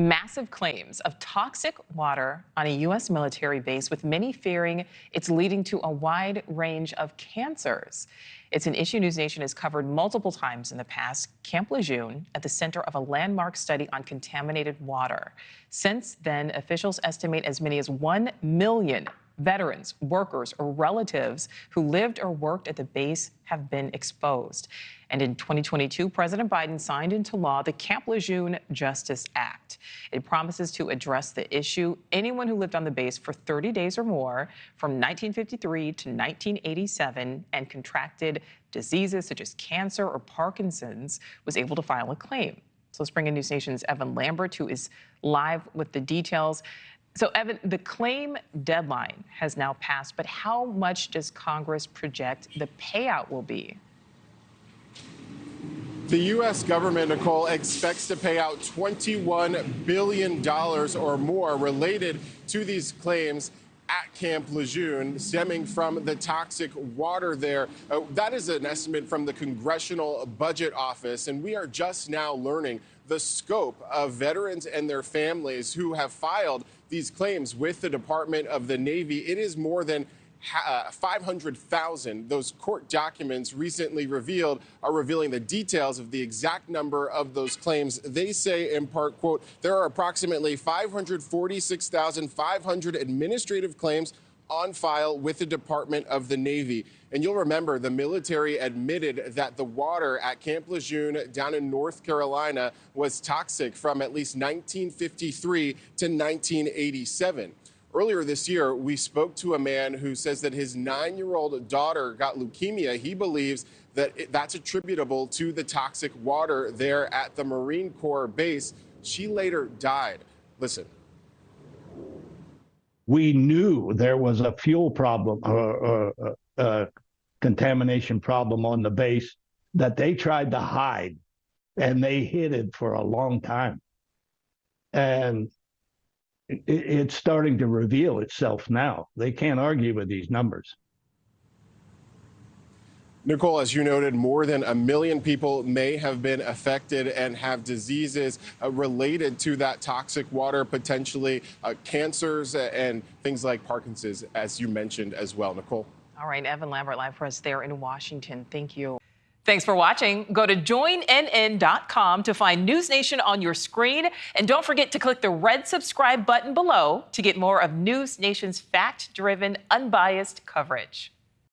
Massive claims of toxic water on a U.S. military base, with many fearing it's leading to a wide range of cancers. It's an issue NewsNation has covered multiple times in the past. Camp Lejeune at the center of a landmark study on contaminated water. Since then, officials estimate as many as 1 million veterans, workers, or relatives who lived or worked at the base have been exposed. And in 2022, President Biden signed into law the Camp Lejeune Justice Act. It promises to address the issue. Anyone who lived on the base for 30 days or more from 1953 to 1987 and contracted diseases such as cancer or Parkinson's was able to file a claim. So let's bring in NewsNation's Evan Lambert, who is live with the details. So, Evan, the claim deadline has now passed, but how much does Congress project the payout will be? The U.S. government, Nichole, expects to pay out $21 billion or more related to these claims at Camp Lejeune, stemming from the toxic water there. That is an estimate from the Congressional Budget Office, and we are just now learning the scope of veterans and their families who have filed these claims with the Department of the Navy. It is more than 500,000. Those court documents recently revealed are revealing the details of the exact number of those claims. They say, in part, quote, there are approximately 546,500 administrative claims on file with the Department of the Navy. And you'll remember the military admitted that the water at Camp Lejeune down in North Carolina was toxic from at least 1953 to 1987. Earlier this year, we spoke to a man who says that his 9-year-old daughter got leukemia. He believes that that's attributable to the toxic water there at the Marine Corps base. She later died. Listen. We knew there was a fuel problem, contamination problem on the base that they tried to hide, and they hid it for a long time. And it's starting to reveal itself now. They can't argue with these numbers. Nichole, as you noted, more than 1 million people may have been affected and have diseases related to that toxic water, potentially cancers and things like Parkinson's, as you mentioned as well. Nichole. All right, Evan Lambert live for us there in Washington. Thank you. Thanks for watching. Go to joinnn.com to find NewsNation on your screen. And don't forget to click the red subscribe button below to get more of NewsNation's fact-driven, unbiased coverage.